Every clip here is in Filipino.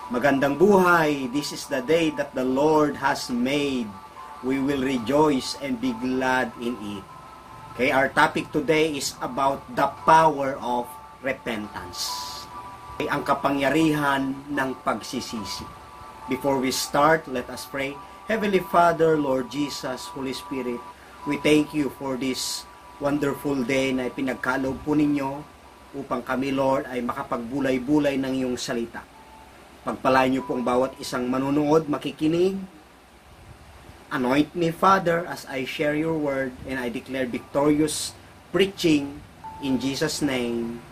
Magandang buhay. This is the day that the Lord has made. We will rejoice and be glad in it. Okay, our topic today is about the power of repentance. Okay, ang kapangyarihan ng pagsisisi. Before we start, let us pray. Heavenly Father, Lord Jesus, Holy Spirit, we thank you for this wonderful day na ipinagkaloob po ninyo upang kami, Lord, ay makapagbulay-bulay ng iyong salita. Pagpalain niyo pong bawat isang manunood, makikinig. Anoint me, Father, as I share your word and I declare victorious preaching in Jesus' name.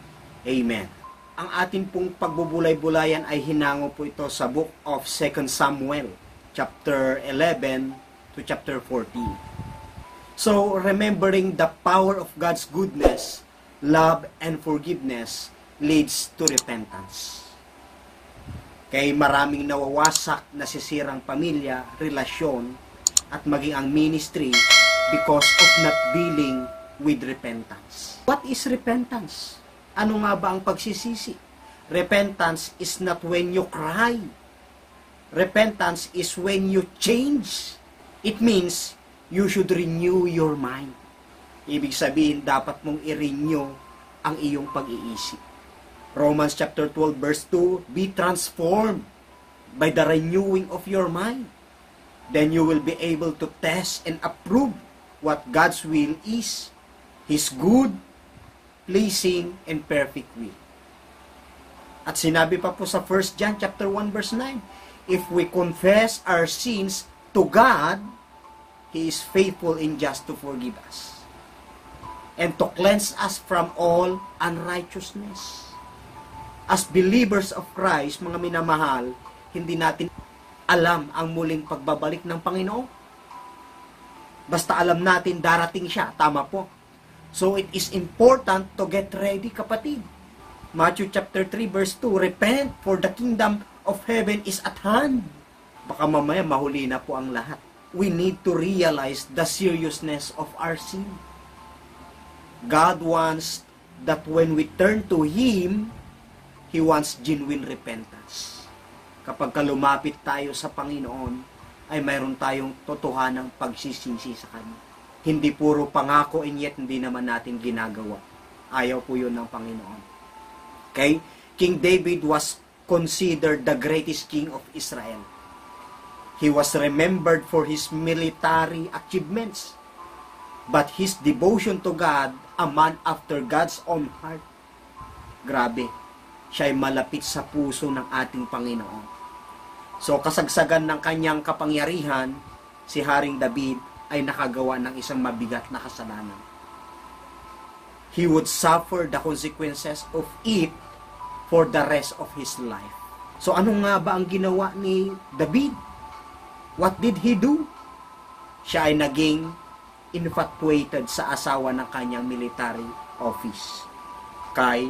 Amen. Ang atin pong pagbubulay-bulayan ay hinango po ito sa book of 2 Samuel, chapter 11 to chapter 14. So, remembering the power of God's goodness, love, and forgiveness leads to repentance. Kay maraming nawawasak, nasisirang pamilya, relasyon, at maging ang ministry because of not dealing with repentance. What is repentance? Ano nga ba ang pagsisisi? Repentance is not when you cry. Repentance is when you change. It means you should renew your mind. Ibig sabihin, dapat mong i-renew ang iyong pag-iisip. Romans chapter 12 verse 2, be transformed by the renewing of your mind. Then you will be able to test and approve what God's will is, His good, pleasing, and perfect will. At sinabi pa po sa 1 John chapter 1 verse 9, if we confess our sins to God, He is faithful and just to forgive us and to cleanse us from all unrighteousness. As believers of Christ, mga minamahal, hindi natin alam ang muling pagbabalik ng Panginoon. Basta alam natin darating siya, tama po. So it is important to get ready, kapatid. Matthew chapter 3 verse 2, repent for the kingdom of heaven is at hand. Baka mamaya mahuli na po ang lahat. We need to realize the seriousness of our sin. God wants that when we turn to Him, He wants genuine repentance. Kapag lumapit tayo sa Panginoon, ay mayroon tayong totohanang pagsisisi sa Kanya. Hindi puro pangako and yet hindi naman natin ginagawa. Ayaw po yun ng Panginoon. Okay? King David was considered the greatest king of Israel. He was remembered for his military achievements. But his devotion to God, a man after God's own heart. Grabe. Siya ay malapit sa puso ng ating Panginoon. So, kasagsagan ng kanyang kapangyarihan, si Haring David ay nakagawa ng isang mabigat na kasalanan. He would suffer the consequences of it for the rest of his life. So, ano nga ba ang ginawa ni David? What did he do? Siya ay naging infatuated sa asawa ng kanyang military office, kay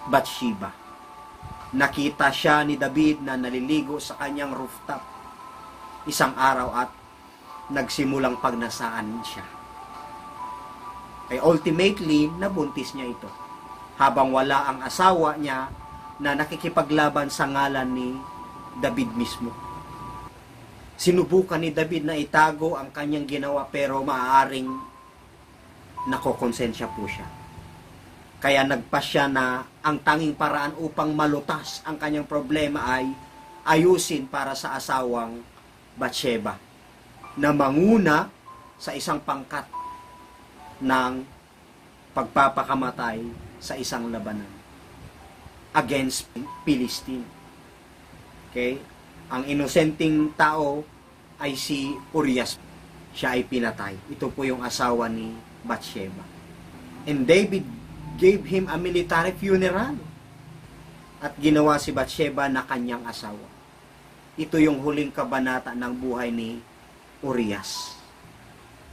Bathsheba. Nakita siya ni David na naliligo sa kanyang rooftop isang araw at nagsimulang pagnasaan siya. Ay ultimately, nabuntis niya ito. Habang wala ang asawa niya na nakikipaglaban sa ngalan ni David mismo. Sinubukan ni David na itago ang kanyang ginawa pero maaaring nakokonsensya po siya. Kaya nagpasya na ang tanging paraan upang malutas ang kanyang problema ay ayusin para sa asawang Bathsheba na manguna sa isang pangkat ng pagpapakamatay sa isang labanan against Philistine. Okay? Ang inosenteng tao ay si Urias. Siya ay pinatay. Ito po yung asawa ni Bathsheba. And David gave him a military funeral. At ginawa si Bathsheba na kanyang asawa. Ito yung huling kabanata ng buhay ni Urias.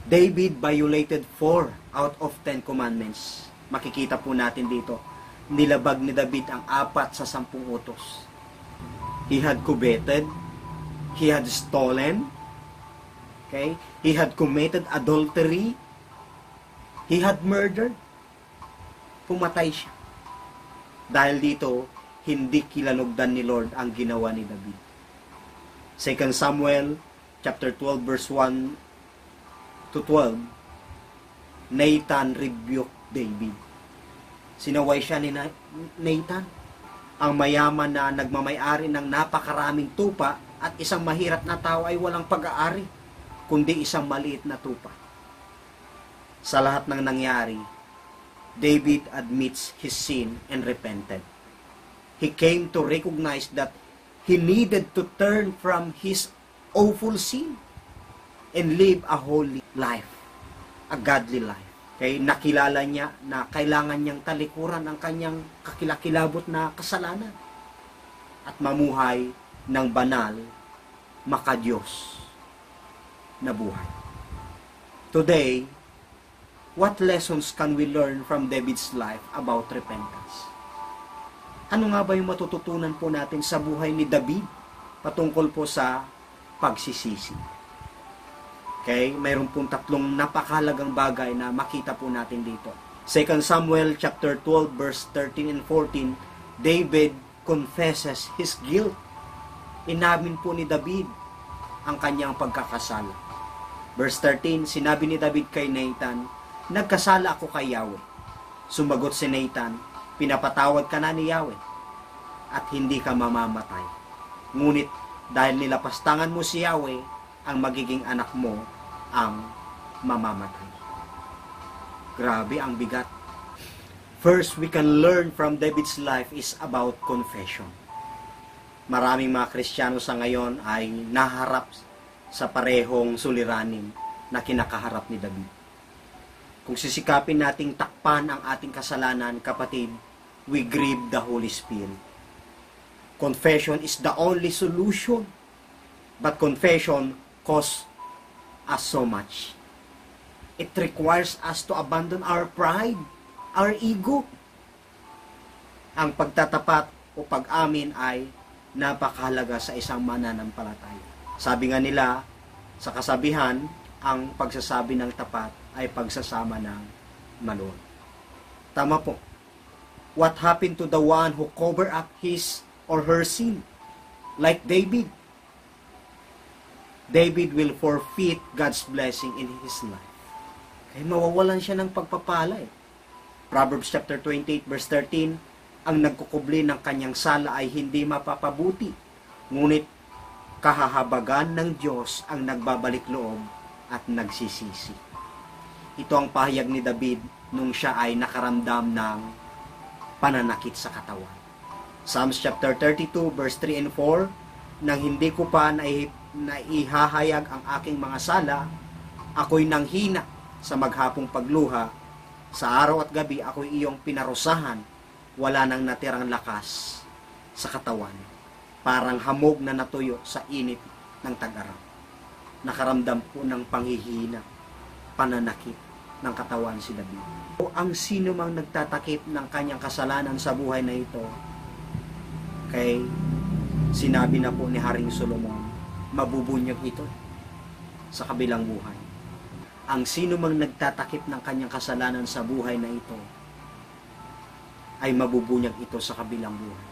David violated 4 out of 10 commandments. Makikita po natin dito. Nilabag ni David ang 4 sa 10 utos. He had coveted, he had stolen, okay? He had committed adultery, he had murdered. Pumatay siya. Dahil dito, hindi kilanugdan ni Lord ang ginawa ni David. 2 Samuel chapter 12 verse 1 to 12, Nathan rebuked David. Sinaway siya ni Nathan, ang mayaman na nagmamay-ari ng napakaraming tupa at isang mahirap na tao ay walang pag-aari, kundi isang maliit na tupa. Sa lahat ng nangyari, David admits his sin and repented. He came to recognize that he needed to turn from his awful sin and live a holy life, a godly life. Kaya nakilala niya na kailangan niyang talikuran ang kanyang kakilakilabot na kasalanan at mamuhay ng banal, makadiyos na buhay. Today, what lessons can we learn from David's life about repentance? Ano nga ba yung matututunan po natin sa buhay ni David patungkol po sa pagsisisi? Okay, mayroon pong tatlong napakahalagang bagay na makita po natin dito. 2 Samuel chapter 12 verse 13 and 14, David confesses his guilt. Inamin po ni David ang kanyang pagkakasala. Verse 13, sinabi ni David kay Nathan, nagkasala ako kay Yahweh. Sumagot si Nathan, pinapatawad ka na ni Yahweh at hindi ka mamamatay. Ngunit dahil nilapastangan mo si Yahweh, ang magiging anak mo ang mamamatay. Grabe, ang bigat. First, we can learn from David's life is about confession. Maraming mga Kristiyano sa ngayon ay naharap sa parehong suliranin na kinakaharap ni David. Kung sisikapin nating takpan ang ating kasalanan, kapatid, we grieve the Holy Spirit. Confession is the only solution. But confession costs us so much. It requires us to abandon our pride, our ego. Ang pagtatapat o pag-amin ay napakahalaga sa isang mananampalataya. Sabi nga nila, sa kasabihan, ang pagsasabi ng tapat ay pagsasama ng maluwag. Tama po. What happened to the one who covered up his or her sin? Like David. David will forfeit God's blessing in his life. Kaya mawawalan siya ng pagpapala. Proverbs chapter 28 verse 13, ang nagkukubli ng kanyang sala ay hindi mapapabuti, ngunit kahahabagan ng Diyos ang nagbabalik loob at nagsisisi. Ito ang pahayag ni David nung siya ay nakaramdam ng pananakit sa katawan. Psalms chapter 32 verse 3 and 4, nang hindi ko pa naihahayag ang aking mga sala, ako'y nanghina sa maghapong pagluha. Sa araw at gabi ako'y iyong pinarusahan, wala nang natirang lakas sa katawan. Parang hamog na natuyo sa init ng tag-araw. Nakaramdam po ng panghihina, pananakit ng katawan si David. O ang sino mang nagtatakip ng kanyang kasalanan sa buhay na ito, kay sinabi na po ni Haring Solomon, mabubunyag ito sa kabilang buhay. Ang sino mang nagtatakip ng kanyang kasalanan sa buhay na ito, ay mabubunyag ito sa kabilang buhay.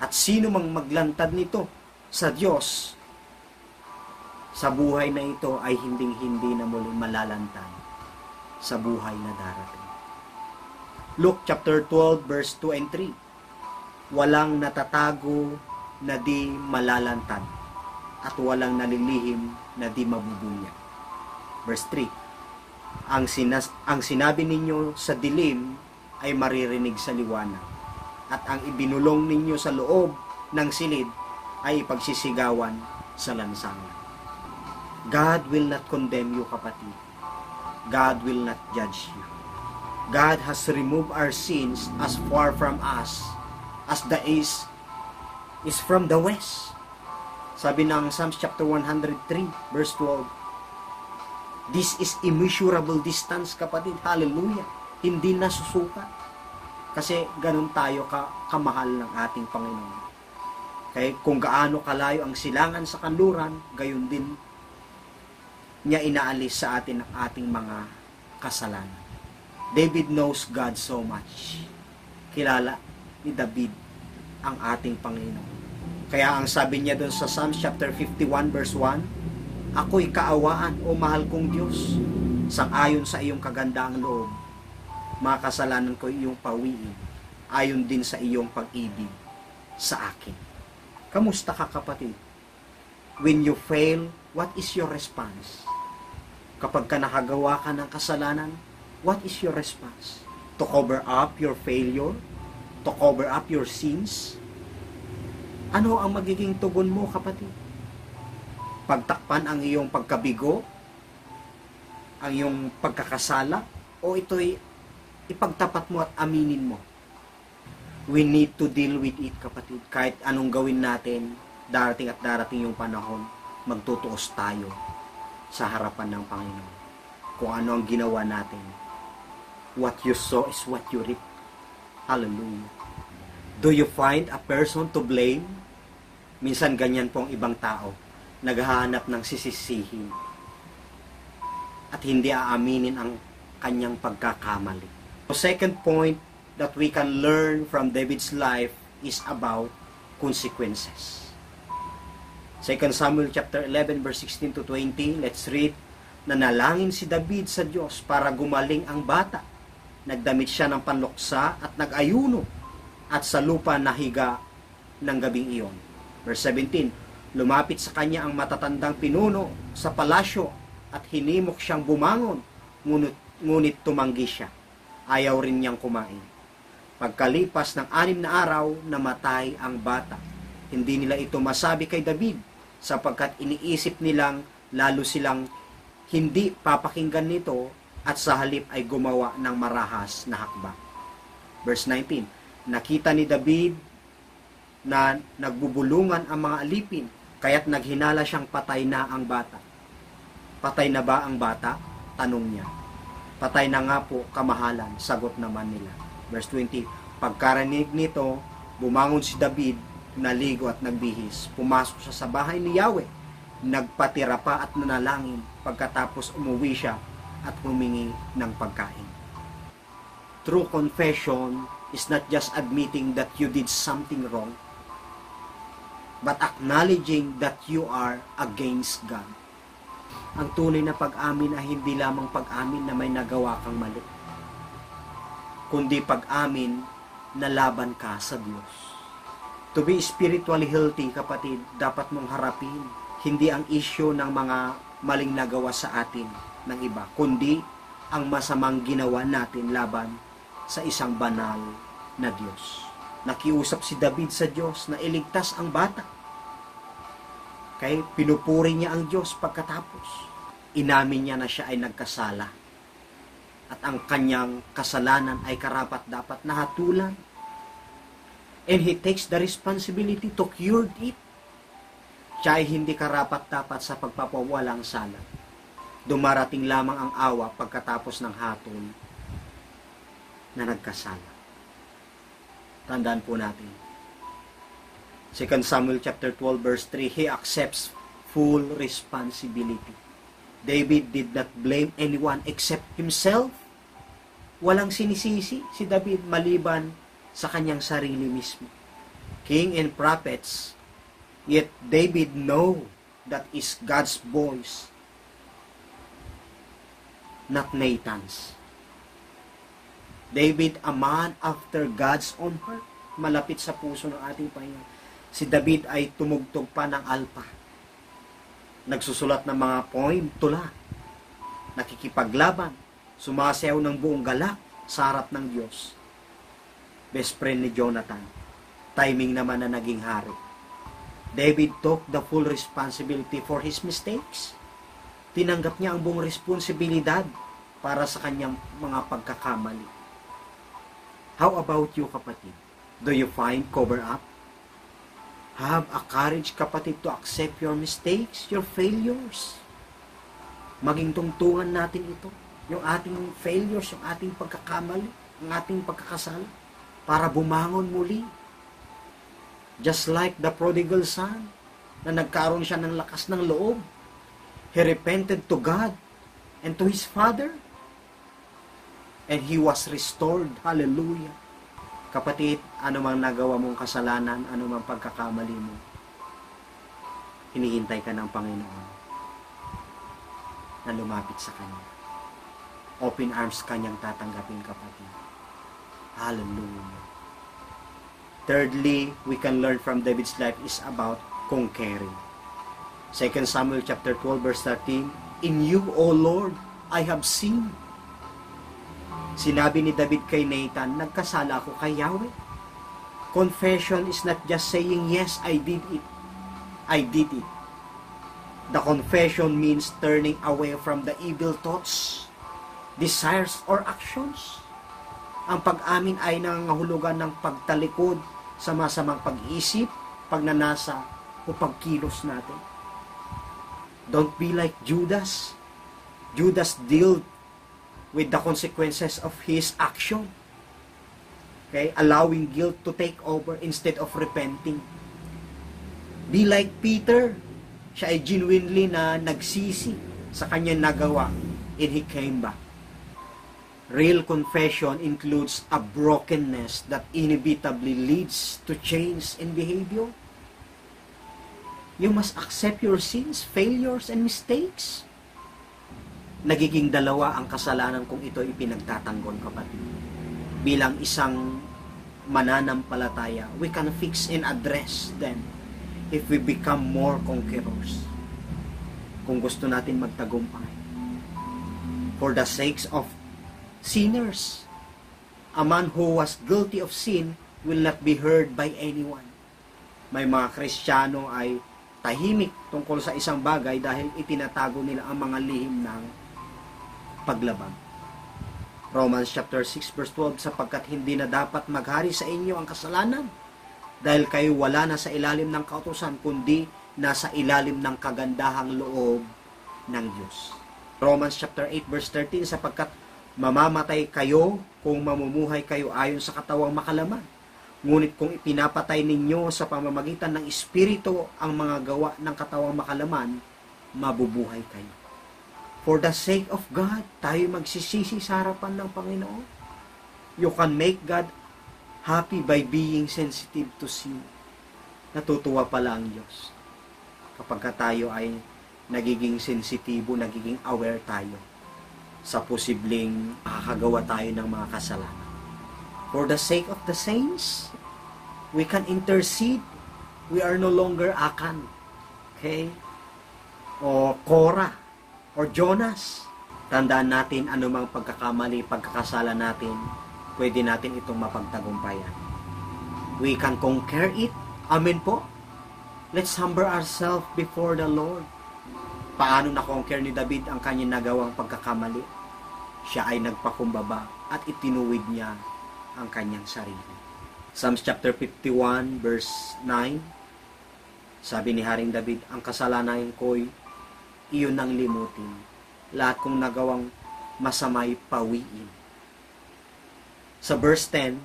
At sino mang maglantad nito sa Diyos, sa buhay na ito ay hinding-hindi na muli malalantad sa buhay na darating. Luke chapter 12 verse 2 and 3, walang natatago na di malalantad at walang nalilihim na di mabubunyag. Verse 3, ang sinabi ninyo sa dilim ay maririnig sa liwanag, at ang ibinulong ninyo sa loob ng silid ay ipagsisigawan sa lansangan. God will not condemn you, kapatid. God will not judge you. God has removed our sins as far from us as the east is from the west. Sabi ng Psalms chapter 103 verse 12, this is immeasurable distance, kapatid. Hallelujah. Hindi nasusukat. Kasi ganun tayo kamahal ng ating Panginoon. Kaya kung gaano kalayo ang silangan sa kanluran, gayon din niya inaalis sa atin ang ating mga kasalanan. David knows God so much. Kilala ni David ang ating Panginoon. Kaya ang sabi niya doon sa Psalms chapter 51 verse 1, ako'y kaawaan, o mahal kong Diyos, sang-ayon sa iyong kagandaang loob. Mga kasalanan ko iyong pawiin, ayon din sa iyong pag-ibig sa akin. Kamusta ka, kapatid? When you fail, what is your response? Kapag ka nakagawa ka ng kasalanan, what is your response? To cover up your failure? To cover up your sins? Ano ang magiging tugon mo, kapatid? Pagtakpan ang iyong pagkabigo? Ang iyong pagkakasala? O ito'y ipagtapat mo at aminin mo? We need to deal with it, kapatid. Kahit anong gawin natin, darating at darating yung panahon, magtutuos tayo sa harapan ng Panginoon. Kung ano ang ginawa natin. What you sow is what you reap. Hallelujah. Do you find a person to blame? Minsan ganyan pong ibang tao, naghahanap ng sisisihin at hindi aaminin ang kanyang pagkakamali. The second point that we can learn from David's life is about consequences. 2 Samuel chapter 11 verse 16 to 20, let's read. Nanalangin si David sa Diyos para gumaling ang bata. Nagdamit siya ng panluksa at nag-ayuno at sa lupa nahiga ng gabing iyon. Verse 17, lumapit sa kanya ang matatandang pinuno sa palasyo at hinimok siyang bumangon, ngunit tumanggi siya. Ayaw rin niyang kumain. Pagkalipas ng 6 na araw, namatay ang bata. Hindi nila ito masabi kay David, sapagkat iniisip nilang lalo silang hindi papakinggan nito at sa halip ay gumawa ng marahas na hakbang. Verse 19, nakita ni David na nagbubulungan ang mga alipin, kaya't naghinala siyang patay na ang bata. Patay na ba ang bata? Tanong niya. Patay na nga po, kamahalan, sagot naman nila. Verse 20, pagkarinig nito, bumangon si David, naligo at nagbihis. Pumasok siya sa bahay ni Yahweh, nagpatira pa at nanalangin, pagkatapos umuwi siya at humingi ng pagkain. True confession is not just admitting that you did something wrong, but acknowledging that you are against God. Ang tunay na pag-amin ay hindi lamang pag-amin na may nagawa kang mali, kundi pag-amin na laban ka sa Diyos. To be spiritually healthy, kapatid, dapat mong harapin hindi ang issue ng mga maling nagawa sa atin ng iba, kundi ang masamang ginawa natin laban sa isang banal na Diyos. Nakiusap si David sa Diyos na iligtas ang bata. Kaya pinupuri niya ang Diyos pagkatapos. Inamin niya na siya ay nagkasala. At ang kanyang kasalanan ay karapat-dapat na hatulan. And he takes the responsibility to cure it. Siya ay hindi karapat-dapat sa pagpapawalang sala. Dumarating lamang ang awa pagkatapos ng hatol na nagkasala. Tandaan po natin. 2 Samuel chapter 12 verse 3, he accepts full responsibility. David did not blame anyone except himself. Walang sinisisi si David maliban sa kanyang sarili mismo. King and prophets, yet David know that is God's voice, not Nathan's. David, a man after God's own heart, malapit sa puso ng ating Panginoon. Si David ay tumugtog pa ng alpa. Nagsusulat ng mga poem, tula. Nakikipaglaban. Sumasayaw ng buong galak sa harap ng Diyos. Best friend ni Jonathan. Timing naman na naging hari. David took the full responsibility for his mistakes. Tinanggap niya ang buong responsibilidad para sa kanyang mga pagkakamali. How about you, kapatid? Do you find cover up? Have a courage, kapatid, to accept your mistakes, your failures. Maging tungtungan natin ito. Yung ating failures, yung ating pagkakamali, ang ating pagkakasala, para bumangon muli. Just like the prodigal son, na nagkaroon siya ng lakas ng loob. He repented to God and to his father. And he was restored. Hallelujah. Kapatid, ano mang nagawa mong kasalanan, ano mang pagkakamali mo, hinihintay ka ng Panginoon na lumapit sa Kanya. Open arms Kanyang tatanggapin, kapatid. Hallelujah. Thirdly, we can learn from David's life is about conquering. 2 Samuel chapter 12 verse 13, In you, O Lord, I have sinned. Sinabi ni David kay Nathan, nagkasala ako kay Yahweh. Confession is not just saying, yes, I did it. I did it. The confession means turning away from the evil thoughts, desires, or actions. Ang pag-amin ay nangangahulugan ng pagtalikod sa masamang pag-isip, pagnanasa, o pagkilos natin. Don't be like Judas. Judas dealt with the consequences of his action. Okay? Allowing guilt to take over instead of repenting. Be like Peter. Siya ay genuinely na nagsisi sa kanyang nagawa and he came back. Real confession includes a brokenness that inevitably leads to change in behavior. You must accept your sins, failures, and mistakes. Nagiging dalawa ang kasalanan kung ito ipinagtatanggol, kapatid. Bilang isang mananampalataya, we can fix and address them if we become more conquerors. Kung gusto natin magtagumpay. For the sakes of sinners, a man who was guilty of sin will not be heard by anyone. May mga Kristiyano ay tahimik tungkol sa isang bagay dahil itinatago nila ang mga lihim ng paglabag. Romans chapter 6 verse 12, sapagkat hindi na dapat maghari sa inyo ang kasalanan dahil kayo wala na sa ilalim ng kautusan kundi nasa ilalim ng kagandahang loob ng Diyos. Romans chapter 8 verse 13, sapagkat mamamatay kayo kung mamumuhay kayo ayon sa katawang makalaman. Ngunit kung ipinapatay ninyo sa pamamagitan ng Espiritu ang mga gawa ng katawang makalaman, mabubuhay kayo. For the sake of God, tayo magsisisi sa harapan ng Panginoon. You can make God happy by being sensitive to sin. Natutuwa pala ang Diyos kapag tayo ay nagiging sensitibo, nagiging aware tayo sa posibleng makakagawa tayo ng mga kasalanan. For the sake of the saints, we can intercede. We are no longer Akan, okay? O Korah, or Jonas. Tandaan natin anumang pagkakamali, pagkakasala natin, pwede natin itong mapagtagumpayan. We can conquer it. Amen po. Let's humble ourselves before the Lord. Paano na-conquer ni David ang kanyang nagawang pagkakamali? Siya ay nagpakumbaba at itinuwid niya ang kanyang sarili. Psalms chapter 51 verse 9, sabi ni Haring David, ang kasalanan ko'y iyon ang limutin. Lahat kong nagawang masamay pawiin. Sa verse 10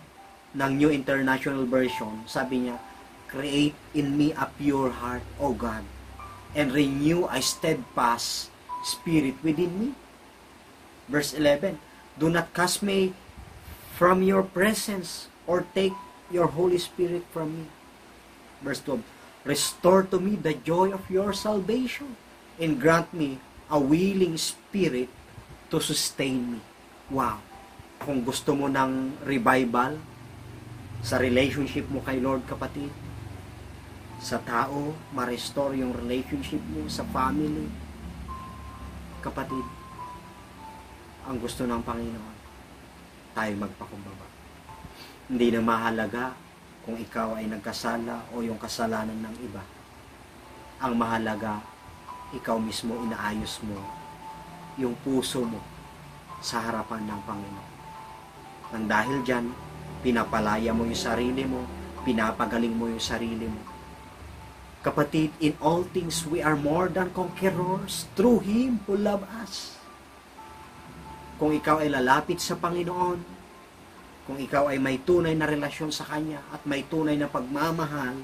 ng New International Version, sabi niya, create in me a pure heart, O God, and renew a steadfast spirit within me. Verse 11, do not cast me from your presence or take your Holy Spirit from me. Verse 12, restore to me the joy of your salvation and grant me a willing spirit to sustain me. Wow! Kung gusto mo ng revival sa relationship mo kay Lord, kapatid, sa tao, ma-restore yung relationship mo sa family, kapatid, ang gusto ng Panginoon, tayo magpakumbaba. Hindi na mahalaga kung ikaw ay nagkasala o yung kasalanan ng iba. Ang mahalaga, ikaw mismo inaayos mo yung puso mo sa harapan ng Panginoon. Nang dahil dyan, pinapalaya mo yung sarili mo, pinapagaling mo yung sarili mo. Kapatid, in all things we are more than conquerors through Him who loves us. Kung ikaw ay lalapit sa Panginoon, kung ikaw ay may tunay na relasyon sa Kanya at may tunay na pagmamahal,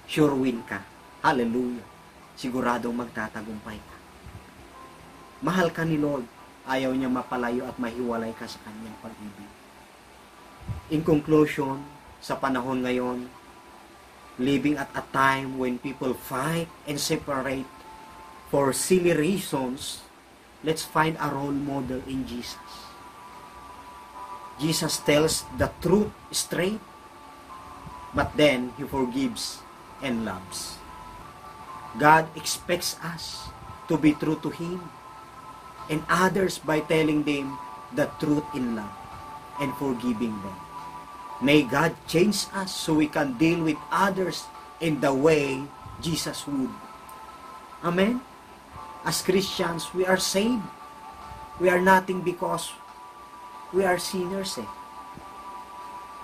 sure win ka. Hallelujah. Siguradong magtatagumpay ka. Mahal ka ni Lord. Ayaw niya mapalayo at mahiwalay ka sa Kanyang pag-ibig. In conclusion, sa panahon ngayon, living at a time when people fight and separate for silly reasons, let's find a role model in Jesus. Jesus tells the truth straight, but then He forgives and loves. God expects us to be true to Him and others by telling them the truth in love and forgiving them. May God change us so we can deal with others in the way Jesus would. Amen? As Christians, we are saved. We are nothing because we are sinners eh.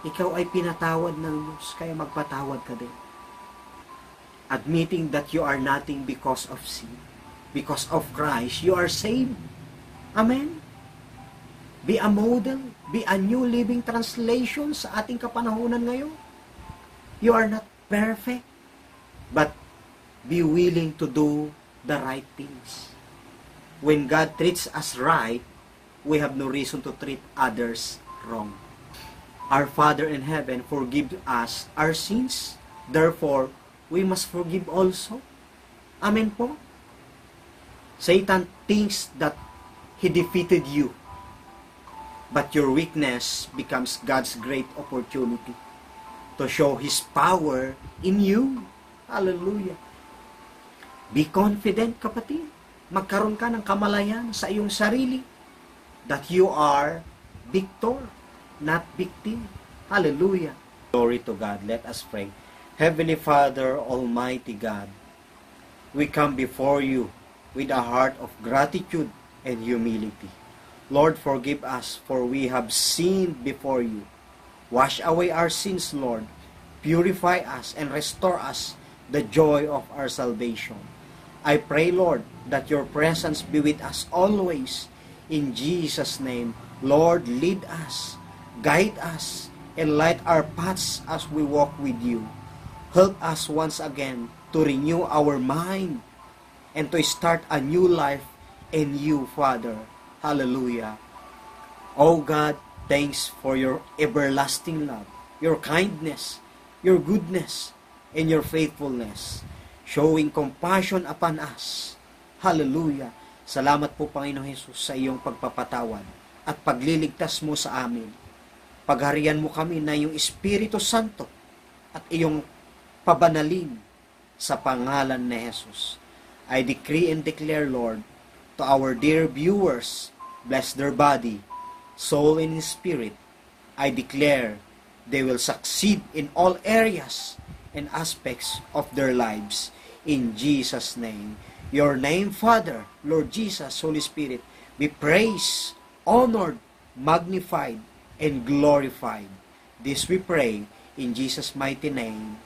Ikaw ay pinatawad ng Diyos, kaya magpatawad ka din. Admitting that you are nothing because of sin. Because of Christ, you are saved. Amen? Be a model. Be a new living translation sa ating kapanahunan ngayon. You are not perfect, but be willing to do the right things. When God treats us right, we have no reason to treat others wrong. Our Father in heaven forgives us our sins. Therefore, we must forgive also. Amen po? Satan thinks that he defeated you. But your weakness becomes God's great opportunity to show His power in you. Hallelujah. Be confident, kapatid. Magkaroon ka ng kamalayan sa iyong sarili that you are victor, not victim. Hallelujah. Glory to God. Let us pray. Heavenly Father, Almighty God, we come before you with a heart of gratitude and humility. Lord, forgive us, for we have sinned before you. Wash away our sins, Lord. Purify us and restore us the joy of our salvation. I pray, Lord, that your presence be with us always. In Jesus' name, Lord, lead us, guide us, and light our paths as we walk with you. Help us once again to renew our mind and to start a new life in you, Father. Hallelujah. Oh God, thanks for your everlasting love, your kindness, your goodness, and your faithfulness, showing compassion upon us. Hallelujah. Salamat po, Panginoon Jesus, sa iyong pagpapatawad at pagliligtas mo sa amin. Pagharian mo kami na iyong Espiritu Santo at iyong pabanalin sa pangalan ni Jesus. I decree and declare, Lord, to our dear viewers, bless their body, soul, and spirit. I declare they will succeed in all areas and aspects of their lives. In Jesus' name. Your name, Father, Lord Jesus, Holy Spirit, be praised, honored, magnified, and glorified. This we pray in Jesus' mighty name.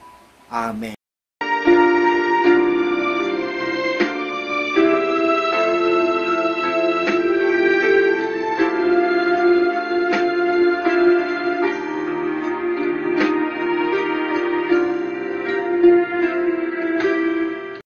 Amen.